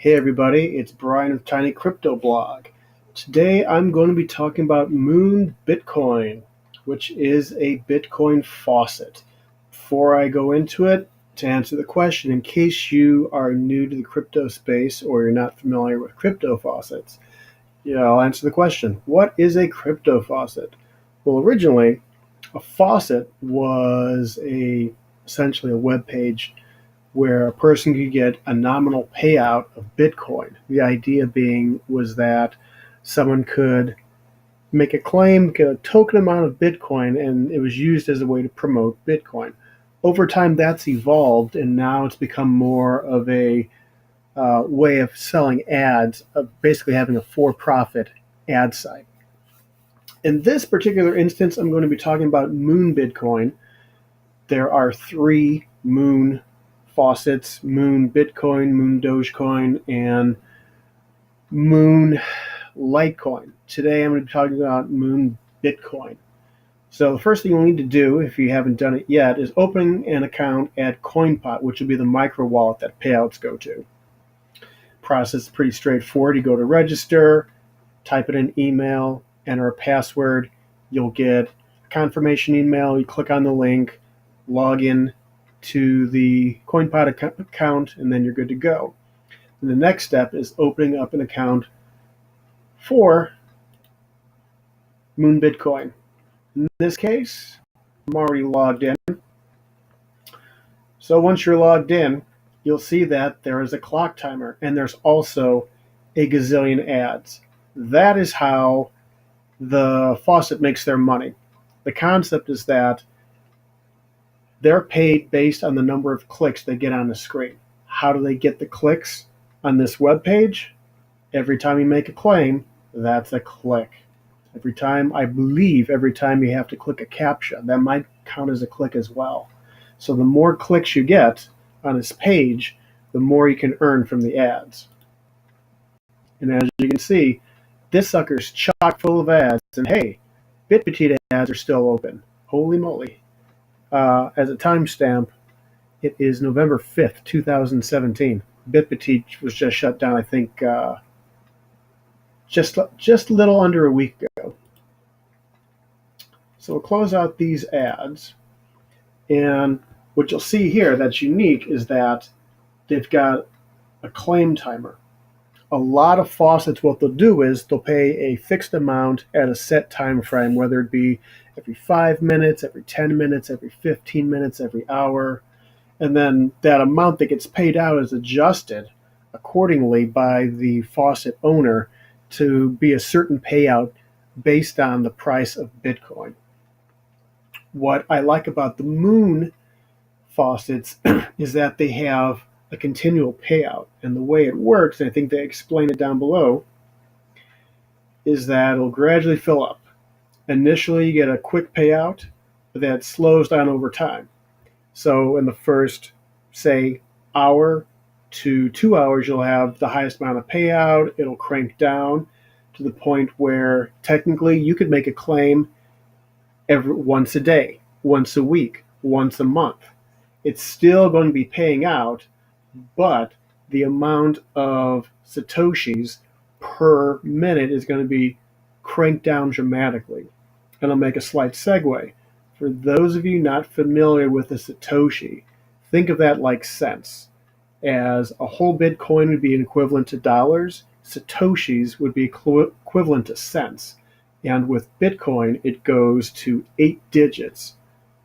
Hey everybody, it's Brian of TINYCRYPTOBLOG. Today I'm going to be talking about Moon Bitcoin, which is a Bitcoin faucet. Before I go into it, to answer the question, in case you are new to the crypto space or you're not familiar with crypto faucets, I'll answer the question, what is a crypto faucet? Well, originally, a faucet was essentially a web page where a person could get a nominal payout of Bitcoin. The idea being was that someone could make a claim, get a token amount of Bitcoin, and it was used as a way to promote Bitcoin. Over time, that's evolved, and now it's become more of a way of selling ads, of basically having a for-profit ad site. In this particular instance, I'm going to be talking about Moon Bitcoin. There are three Moon faucets: Moon Bitcoin, Moon Dogecoin, and Moon Litecoin. Today I'm going to be talking about Moon Bitcoin. So the first thing you'll need to do, if you haven't done it yet, is open an account at CoinPot, which will be the micro wallet that payouts go to. Process is pretty straightforward. You go to register, type in an email, enter a password. You'll get a confirmation email. You click on the link, log in to the CoinPot account, and then you're good to go. And the next step is opening up an account for Moon Bitcoin. In this case, I'm already logged in. So once you're logged in, you'll see that there is a clock timer, and there's also a gazillion ads. That is how the faucet makes their money. The concept is that they're paid based on the number of clicks they get on the screen. How do they get the clicks on this web page? Every time you make a claim, that's a click. Every time you have to click a CAPTCHA, that might count as a click as well. So the more clicks you get on this page, the more you can earn from the ads. And as you can see, this sucker's chock full of ads. And hey, BitPetite ads are still open. Holy moly. As a timestamp, it is November 5th, 2017. BitPetite was just shut down, I think, just a little under a week ago. So we'll close out these ads. And what you'll see here that's unique is that they've got a claim timer. A lot of faucets, what they'll do is they'll pay a fixed amount at a set time frame, whether it be every 5 minutes, every 10 minutes, every 15 minutes, every hour. And then that amount that gets paid out is adjusted accordingly by the faucet owner to be a certain payout based on the price of Bitcoin. What I like about the Moon faucets is that they have a continual payout. And the way it works, and I think they explain it down below, is that it'll gradually fill up. Initially, you get a quick payout, but that slows down over time. So in the first, say, hour to 2 hours, you'll have the highest amount of payout. It'll crank down to the point where technically you could make a claim once a day, once a week, once a month. It's still going to be paying out, but the amount of Satoshis per minute is going to be cranked down dramatically. And I'll make a slight segue. For those of you not familiar with a Satoshi, think of that like cents. As a whole Bitcoin would be equivalent to dollars, Satoshis would be equivalent to cents. And with Bitcoin, it goes to 8 digits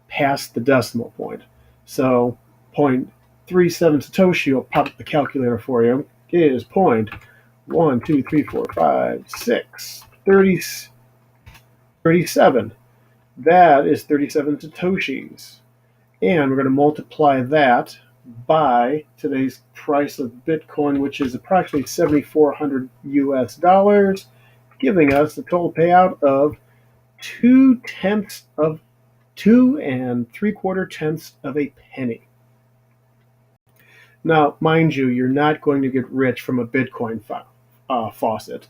past the decimal point. So 0.37 Satoshi will pop up the calculator for you. It is 37. That is 37 Satoshis. And we're going to multiply that by today's price of Bitcoin, which is approximately $7,400 US, giving us a total payout of 2 3/4 of a penny. Now, mind you, you're not going to get rich from a Bitcoin faucet.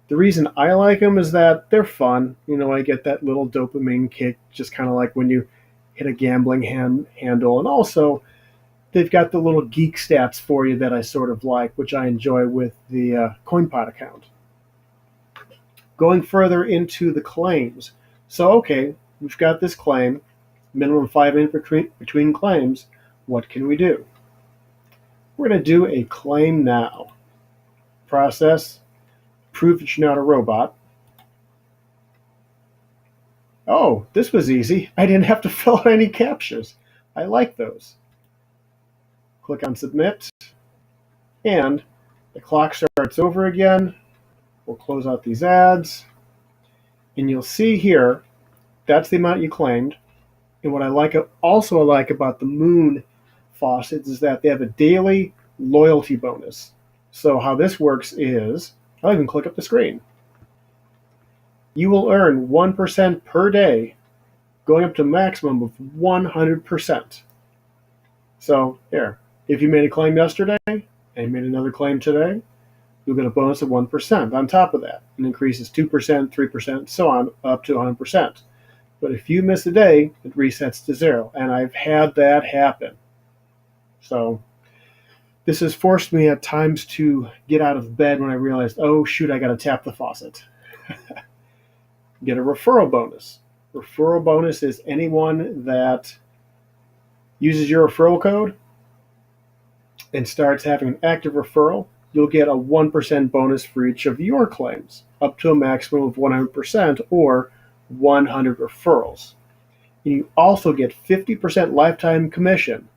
The reason I like them is that they're fun. I get that little dopamine kick, just kind of like when you hit a gambling handle. And also, they've got the little geek stats for you that I sort of like, which I enjoy with the CoinPod account. Going further into the claims. So, okay, we've got this claim, minimum 5 minutes between claims. What can we do? We're going to do a claim now. Process, prove that you're not a robot. Oh, this was easy. I didn't have to fill out any captures. I like those. Click on submit, and the clock starts over again. We'll close out these ads, and you'll see here, that's the amount you claimed. And what I also like about the Moon faucets is that they have a daily loyalty bonus. So how this works is, I'll even click up the screen. You will earn 1% per day, going up to a maximum of 100%. So here, if you made a claim yesterday and you made another claim today, you'll get a bonus of 1% on top of that. It increases 2%, 3%, so on, up to 100%. But if you miss a day, it resets to 0. And I've had that happen. So this has forced me at times to get out of bed when I realized, oh, shoot, I got to tap the faucet. Get a referral bonus. Referral bonus is anyone that uses your referral code and starts having an active referral. You'll get a 1% bonus for each of your claims, up to a maximum of 100% or 100 referrals. You also get 50% lifetime commission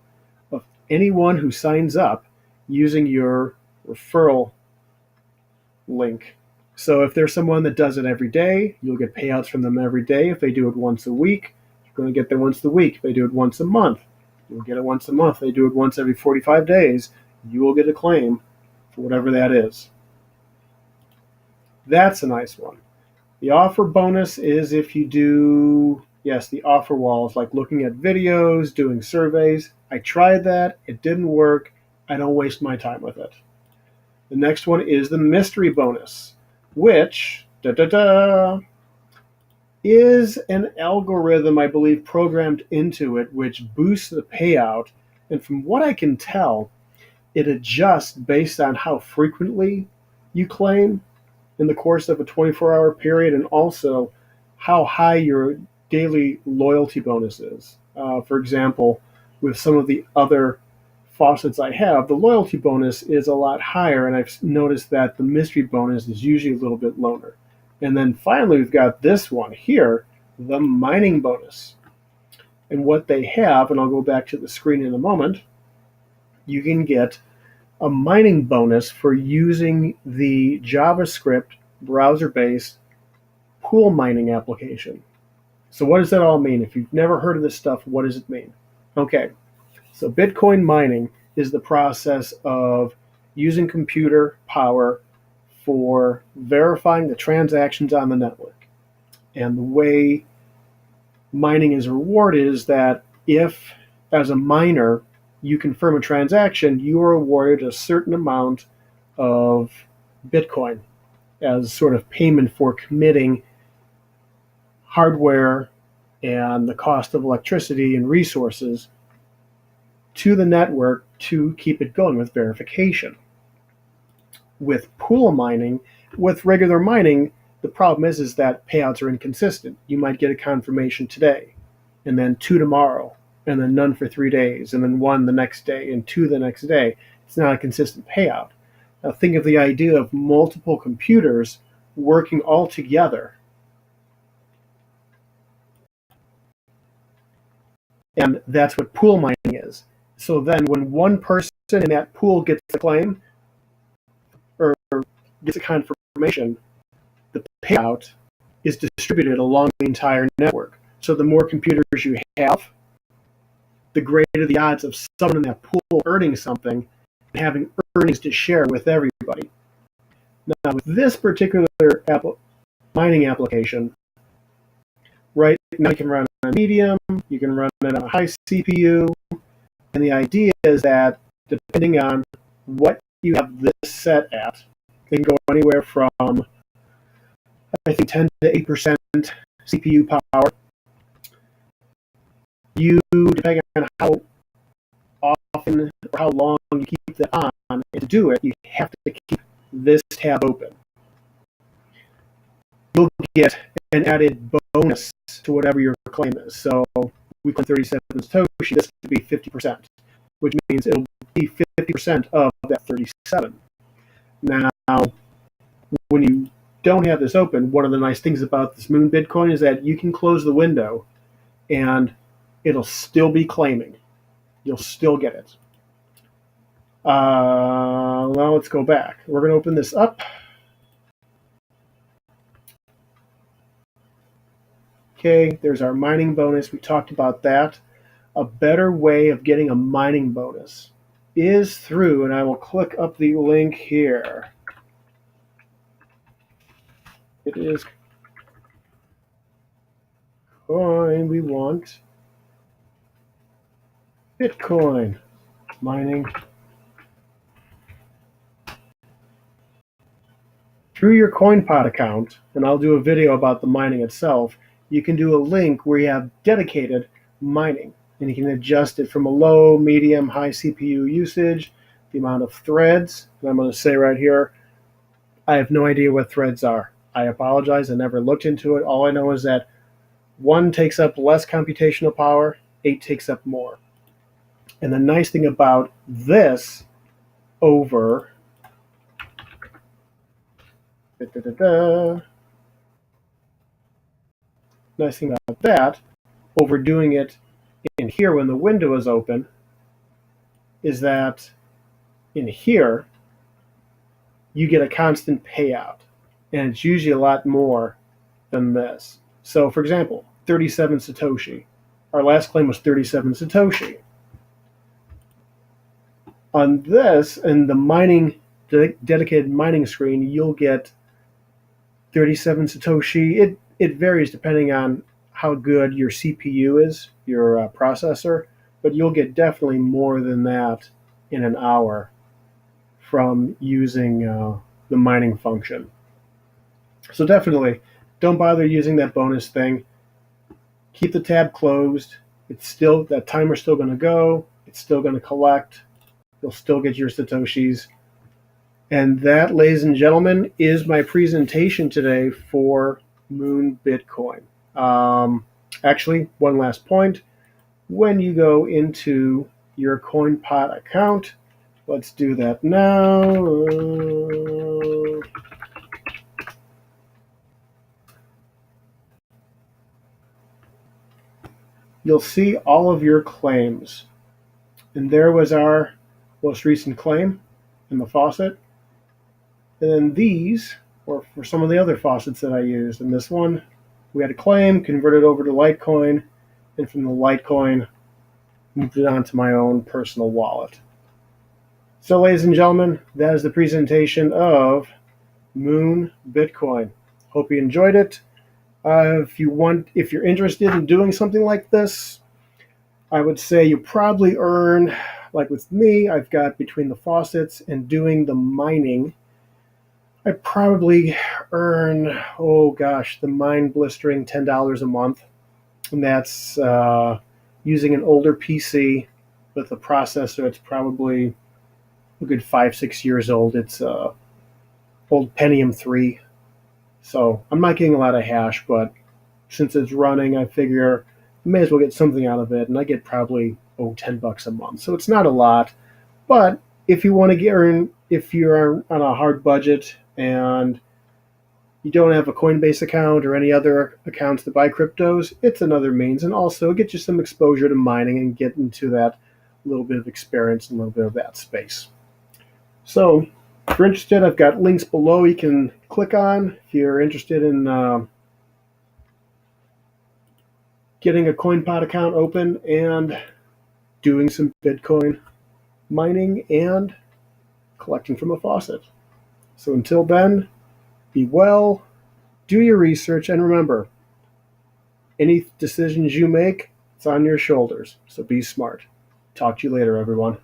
of anyone who signs up using your referral link. So if there's someone that does it every day, you'll get payouts from them every day. If they do it once a week, you're going to get them once a week. If they do it once a month, you'll get it once a month. If they do it once every 45 days, you will get a claim for whatever that is. That's a nice one. The offer bonus is if you do, yes, the offer walls, like looking at videos, doing surveys. I tried that. It didn't work. I don't waste my time with it. The next one is the mystery bonus, which is an algorithm, I believe, programmed into it, which boosts the payout. And from what I can tell, it adjusts based on how frequently you claim in the course of a 24-hour period, and also how high your daily loyalty bonus is. For example, with some of the other faucets I have, the loyalty bonus is a lot higher, and I've noticed that the mystery bonus is usually a little bit lower. And then finally, we've got this one here, the mining bonus. And what they have, and I'll go back to the screen in a moment, you can get a mining bonus for using the JavaScript browser-based pool mining application. So what does that all mean? If you've never heard of this stuff, what does it mean? Okay, so Bitcoin mining is the process of using computer power for verifying the transactions on the network. And the way mining is rewarded is that if, as a miner, you confirm a transaction, you are awarded a certain amount of Bitcoin as sort of payment for committing hardware and the cost of electricity and resources to the network to keep it going with verification. With pool mining, with regular mining, the problem is that payouts are inconsistent. You might get a confirmation today, and then 2 tomorrow, and then none for 3 days, and then 1 the next day, and 2 the next day. It's not a consistent payout. Now think of the idea of multiple computers working all together. And that's what pool mining is. So then when one person in that pool gets a claim or gets a confirmation, the payout is distributed along the entire network. So the more computers you have, the greater the odds of someone in that pool earning something and having earnings to share with everybody. Now, with this particular mining application, right now you can run on medium, you can run it on a high CPU, and the idea is that depending on what you have this set at, it can go anywhere from, I think, 10 to 8% CPU power. You, depending on how often or how long you keep that on. And to do it, you have to keep this tab open. You'll get an added bonus to whatever your claim is. So we claim 37 Satoshi, this could be 50%, which means it'll be 50% of that 37. Now, when you don't have this open, one of the nice things about this Moon Bitcoin is that you can close the window and it'll still be claiming. You'll still get it. Now let's go back. We're going to open this up. Okay, there's our mining bonus. We talked about that. A better way of getting a mining bonus is through, and I will click up the link here. It is coin. We want Bitcoin mining. Through your CoinPot account, and I'll do a video about the mining itself, you can do a link where you have dedicated mining, and you can adjust it from a low, medium, high CPU usage, the amount of threads. And I'm going to say right here, I have no idea what threads are. I apologize. I never looked into it. All I know is that 1 takes up less computational power, 8 takes up more. And the nice thing about this over nice thing about that over doing it in here when the window is open is that in here you get a constant payout, and it's usually a lot more than this. So for example, 37 Satoshi. Our last claim was 37 Satoshi. On this, in the mining dedicated mining screen, you'll get 37 Satoshi. It varies depending on how good your CPU is, your processor, but you'll get definitely more than that in an hour from using the mining function. So definitely don't bother using that bonus thing. Keep the tab closed. It's still, that timer's still going to go. It's still going to collect. You'll still get your Satoshis. And that, ladies and gentlemen, is my presentation today for Moon Bitcoin. Actually, one last point. When you go into your CoinPot account, let's do that now. You'll see all of your claims. And there was our most recent claim in the Faucet. And then these were for some of the other faucets that I used. And this one, we had a claim, converted over to Litecoin, and from the Litecoin, moved it onto my own personal wallet. So, ladies and gentlemen, that is the presentation of Moon Bitcoin. Hope you enjoyed it. If you're interested in doing something like this, I would say you probably earn, like with me, I've got between the faucets and doing the mining, I probably earn, oh gosh, the mind-blistering $10 a month. And that's using an older PC with a processor. It's probably a good 5-6 years old. It's old Pentium 3. So I'm not getting a lot of hash, but since it's running, I figure I may as well get something out of it. And I get probably, $10 a month. So it's not a lot. But if you want to earn, if you're on a hard budget and you don't have a Coinbase account or any other accounts to buy cryptos, it's another means. And also get you some exposure to mining and get into that little bit of experience and a little bit of that space. So if you're interested, I've got links below you can click on if you're interested in getting a CoinPot account open and doing some Bitcoin mining and collecting from a faucet. So until then, be well, do your research, and remember, any decisions you make, it's on your shoulders. So be smart. Talk to you later, everyone.